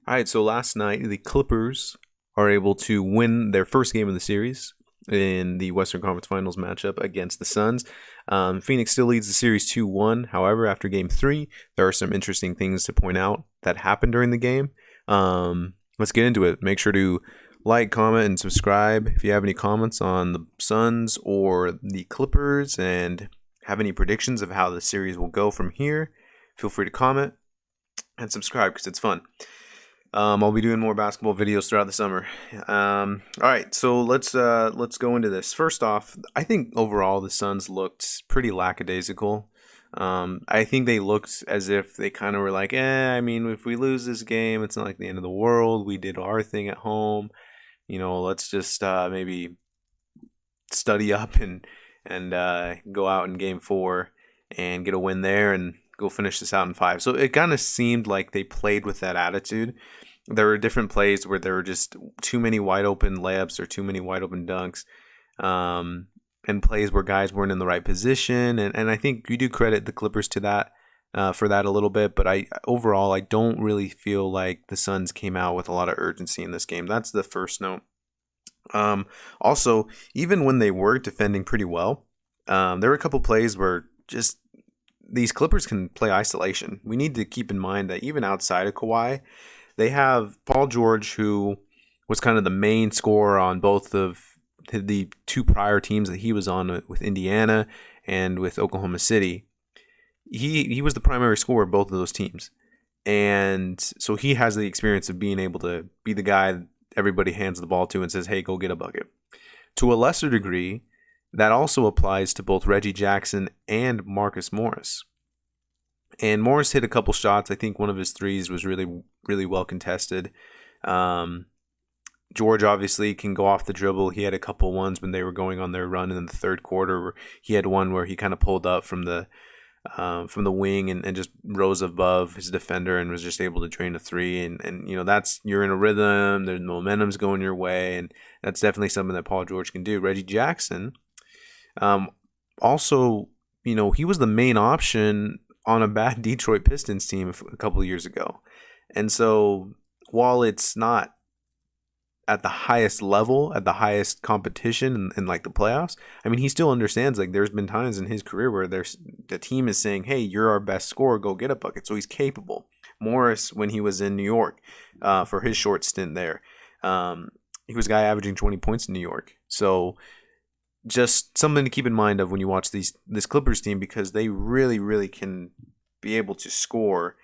All right, so last night the Clippers are able to win their first game of the series in the Western Conference Finals matchup against the Suns. Phoenix still leads the series 2-1. However, after game three, there are some interesting things to point out that happened during the game. Let's get into it. Make sure to like, comment, and subscribe if you have any comments on the Suns or the Clippers and have any predictions of how the series will go from here. Feel free to comment and subscribe because it's fun. I'll be doing more basketball videos throughout the summer. All right, so let's go into this. First off, I think overall the Suns looked pretty lackadaisical. I think they looked as if they kind of were like, I mean, if we lose this game, it's not like the end of the world. We did our thing at home. Let's just maybe study up and go out in game four and get a win there and go finish this out in five. So it kind of seemed like they played with that attitude. There were different plays where there were just too many wide open layups or too many wide open dunks, and plays where guys weren't in the right position. And I think you do credit the Clippers to that for that a little bit. But overall I don't really feel like the Suns came out with a lot of urgency in this game. That's the first note. Also, even when they were defending pretty well, there were a couple plays where just these Clippers can play isolation. We need to keep in mind that even outside of Kawhi, they have Paul George, who was kind of the main scorer on both of the two prior teams that he was on with Indiana and with Oklahoma City. He was the primary scorer of both of those teams. And so he has the experience of being able to be the guy everybody hands the ball to and says, hey, go get a bucket. To a lesser degree, that also applies to both Reggie Jackson and Marcus Morris. And Morris hit a couple shots. I think one of his threes was really, really well contested. George obviously can go off the dribble. He had a couple ones when they were going on their run in the third quarter. He had one where he kind of pulled up from the wing and just rose above his defender and was just able to drain a three. And that's, you're in a rhythm. There's momentum's going your way, and that's definitely something that Paul George can do. Reggie Jackson, also, he was the main option on a bad Detroit Pistons team a couple of years ago. And so while it's not at the highest level, at the highest competition in like the playoffs, I mean, he still understands, like, there's been times in his career where the team is saying, hey, you're our best scorer, go get a bucket. So he's capable. Morris, when he was in New York for his short stint there, he was a guy averaging 20 points in New York. So just something to keep in mind of when you watch this Clippers team, because they really, really can be able to score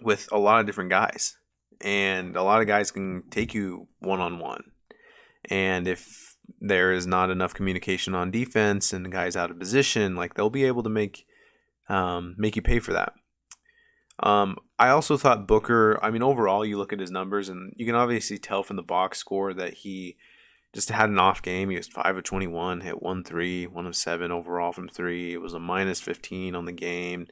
with a lot of different guys. And a lot of guys can take you one-on-one. And if there is not enough communication on defense and the guy's out of position, like, they'll be able to make you pay for that. I also thought Booker, I mean, overall, you look at his numbers, and you can obviously tell from the box score that he just had an off game. He was 5 of 21, hit 1 3, 1 of 7 overall from 3. It was a minus 15 on the game.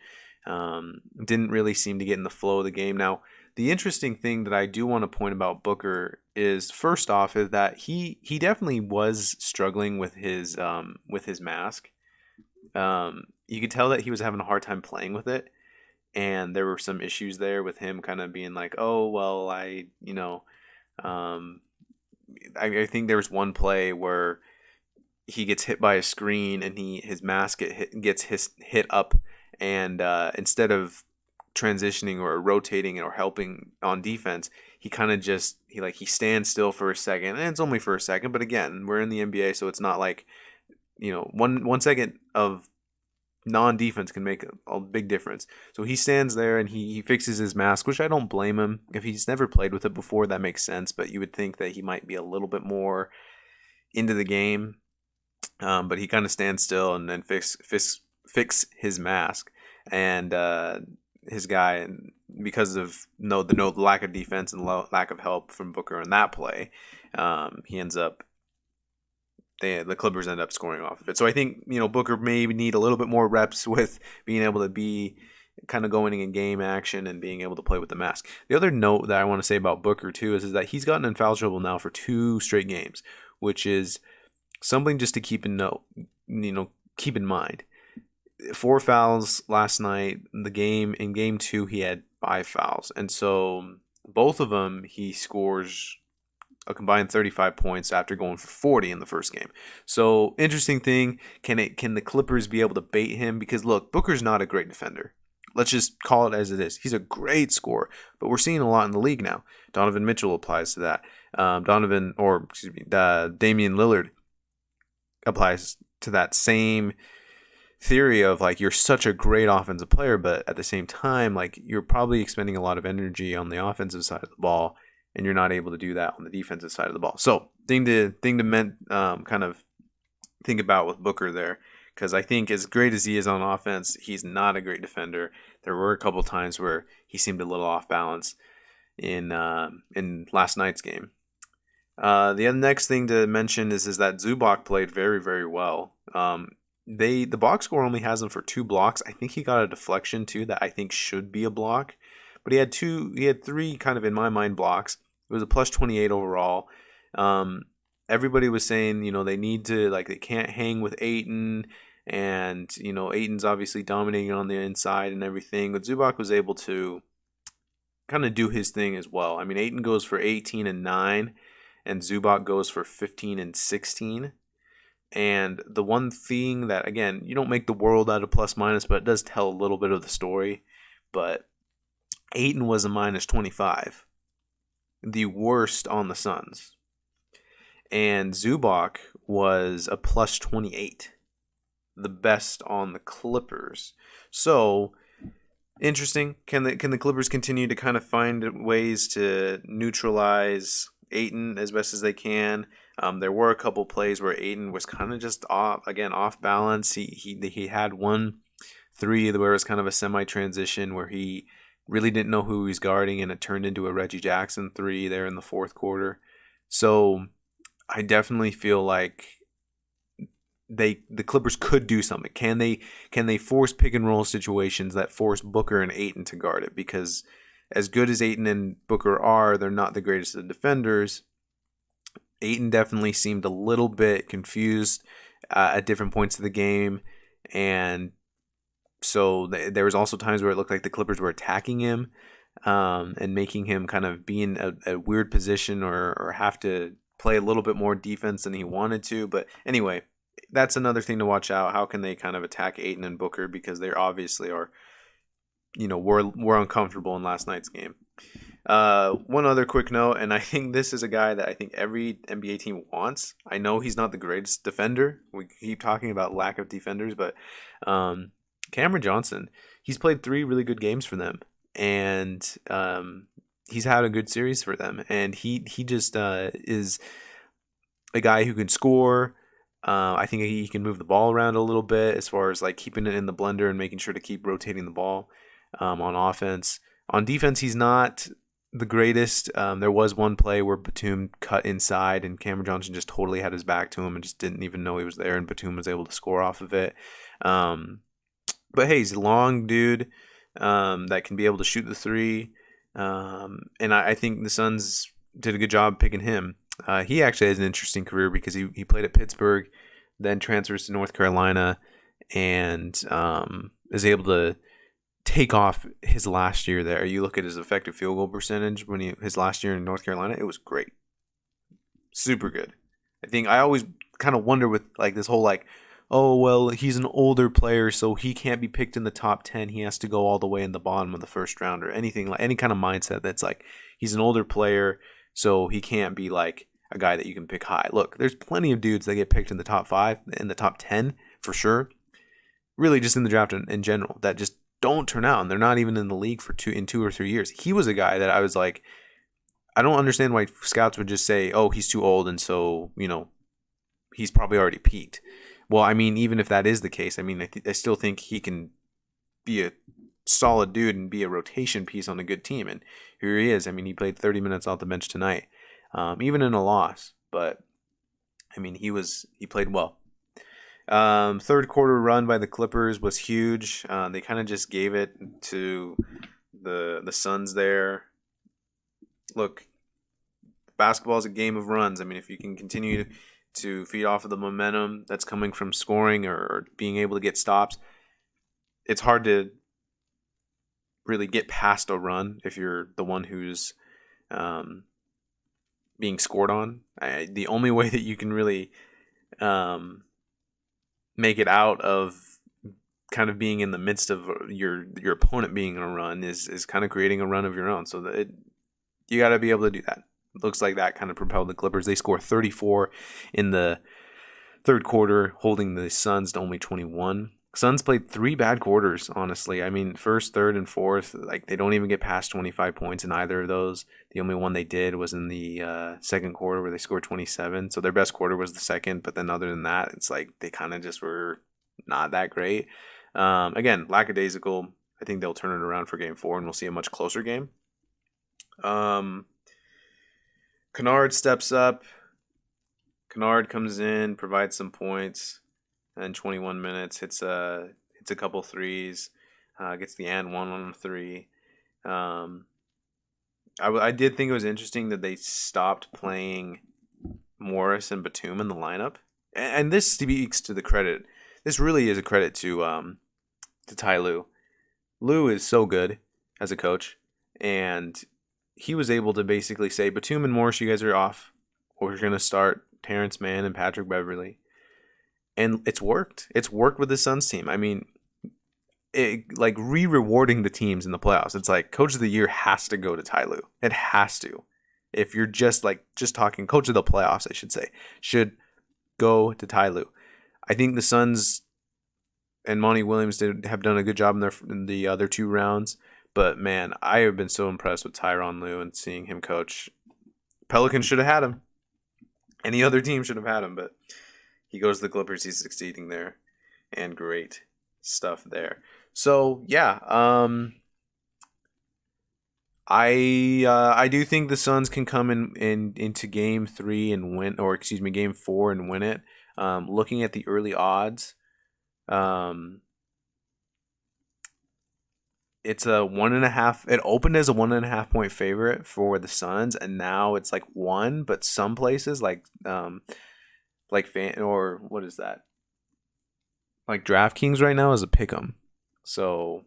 Didn't really seem to get in the flow of the game. Now, the interesting thing that I do want to point about Booker is, first off, is that he definitely was struggling with his mask. You could tell that he was having a hard time playing with it, and there were some issues there with him kind of being like, oh, well, I think there was one play where he gets hit by a screen and his mask gets hit up, and instead of transitioning or rotating or helping on defense, he kind of just he stands still for a second, and it's only for a second. But again, we're in the NBA, so it's not like 1 second of non-defense can make a big difference. So he stands there and he fixes his mask, which I don't blame him. If he's never played with it before, that makes sense, but you would think that he might be a little bit more into the game. But he kind of stands still and then fix his mask, and his guy, and because of the lack of defense and lack of help from Booker in that play, he ends up the Clippers end up scoring off of it. So I think, Booker may need a little bit more reps with being able to be kind of going in game action and being able to play with the mask. The other note that I want to say about Booker too is that he's gotten in foul trouble now for 2 straight games, which is something just to keep in mind. 4 fouls last night. In game 2, he had 5 fouls, and so Both of them, he scores a combined 35 points after going for 40 in the first game. So interesting thing, can the Clippers be able to bait him? Because look, Booker's not a great defender. Let's just call it as it is. He's a great scorer, but we're seeing a lot in the league now. Donovan Mitchell applies to that. Damian Lillard applies to that same theory of like you're such a great offensive player, but at the same time, like you're probably expending a lot of energy on the offensive side of the ball, and you're not able to do that on the defensive side of the ball. So kind of think about with Booker there, because I think as great as he is on offense, he's not a great defender. There were a couple times where he seemed a little off balance in last night's game. The next thing to mention is that Zubac played very, very well. The box score only has him for 2 blocks. I think he got a deflection too that I think should be a block, but he had 3 kind of in my mind blocks. It was a plus 28 overall. Everybody was saying, they need to, like, they can't hang with Ayton, and, Ayton's obviously dominating on the inside and everything, but Zubac was able to kind of do his thing as well. I mean, Ayton goes for 18 and 9, and Zubac goes for 15 and 16. And the one thing that, again, you don't make the world out of plus minus, but it does tell a little bit of the story. But Ayton was a minus 25, the worst on the Suns. And Zubac was a plus 28, the best on the Clippers. So, interesting. Can the Clippers continue to kind of find ways to neutralize Ayton as best as they can? There were a couple plays where Ayton was kind of just off balance. He had 1 3 where it was kind of a semi-transition where he really didn't know who he was guarding, and it turned into a Reggie Jackson 3 there in the fourth quarter. So I definitely feel like the Clippers could do something. Can they force pick and roll situations that force Booker and Ayton to guard it? Because as good as Ayton and Booker are, they're not the greatest of defenders. Ayton definitely seemed a little bit confused at different points of the game, and so there was also times where it looked like the Clippers were attacking him and making him kind of be in a weird position or have to play a little bit more defense than he wanted to. But anyway, that's another thing to watch out. How can they kind of attack Ayton and Booker, because they obviously are, were uncomfortable in last night's game. One other quick note, and I think this is a guy that I think every NBA team wants. I know he's not the greatest defender. We keep talking about lack of defenders, but Cameron Johnson, he's played 3 really good games for them, and he's had a good series for them, and he just is a guy who can score. I think he can move the ball around a little bit as far as like keeping it in the blender and making sure to keep rotating the ball on offense. On defense, he's not the greatest. There was one play where Batum cut inside and Cameron Johnson just totally had his back to him and just didn't even know he was there, and Batum was able to score off of it. But hey, he's a long dude that can be able to shoot the 3. And I think the Suns did a good job picking him. He actually has an interesting career because he played at Pittsburgh, then transfers to North Carolina, and is able to take off his last year there. You look at his effective field goal percentage his last year in North Carolina, it was great. Super good. I think I always kind of wonder with like this whole like, oh, well, he's an older player, so he can't be picked in the top 10. He has to go all the way in the bottom of the first round, or anything like any kind of mindset that's like he's an older player, so he can't be like a guy that you can pick high. Look, there's plenty of dudes that get picked in the top 5, in the top 10 for sure. Really, just in the draft in general, that just don't turn out, and they're not even in the league for 2 or 3 years. He was a guy that I was like, I don't understand why scouts would just say, oh, he's too old, and so he's probably already peaked. Well, I mean, even if that is the case, I mean, I still think he can be a solid dude and be a rotation piece on a good team. And here he is. I mean, he played 30 minutes off the bench tonight, even in a loss. But I mean, he played well. Third quarter run by the Clippers was huge. They kind of just gave it to the Suns there. Look, basketball is a game of runs. I mean, if you can continue to feed off of the momentum that's coming from scoring or being able to get stops, it's hard to really get past a run if you're the one who's being scored on. The only way that you can really make it out of kind of being in the midst of your opponent being in a run is kind of creating a run of your own. So that you got to be able to do that. It looks like that kind of propelled the Clippers. They score 34 in the third quarter, holding the Suns to only 21. Suns played 3 bad quarters, honestly. I mean, first, third, and fourth, like they don't even get past 25 points in either of those. The only one they did was in the second quarter where they scored 27. So their best quarter was the second. But then other than that, it's like they kind of just were not that great. Again, lackadaisical. I think they'll turn it around for game 4 and we'll see a much closer game. Kennard steps up. Kennard comes in, provides some points, and 21 minutes hits a couple threes, gets the and one on the 3. I did think it was interesting that they stopped playing Morris and Batum in the lineup, and this speaks to the credit. This really is a credit to Ty Lue. Lue is so good as a coach, and he was able to basically say, Batum and Morris, you guys are off. We're going to start Terrence Mann and Patrick Beverley. And it's worked. It's worked with the Suns team. I mean, like re-rewarding the teams in the playoffs. It's like Coach of the Year has to go to Ty Lue. It has to. If you're just talking Coach of the playoffs, I should say, should go to Ty Lue. I think the Suns and Monty Williams have done a good job in the other 2 rounds. But, man, I have been so impressed with Tyronn Lue and seeing him coach. Pelicans should have had him. Any other team should have had him, but he goes to the Clippers. He's succeeding there. And great stuff there. So, yeah. I do think the Suns can come into game 3 and win, or excuse me, game 4 and win it. Looking at the early odds, it's a 1.5. It opened as a 1.5 point favorite for the Suns, and now it's like 1. But some places like or what is that? Like DraftKings right now is a pick'em. So,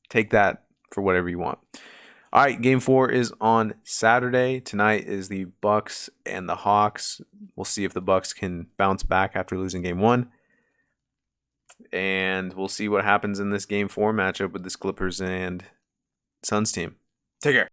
take that for whatever you want. All right, game 4 is on Saturday. Tonight is the Bucks and the Hawks. We'll see if the Bucks can bounce back after losing game 1. And we'll see what happens in this game 4 matchup with this Clippers and Suns team. Take care.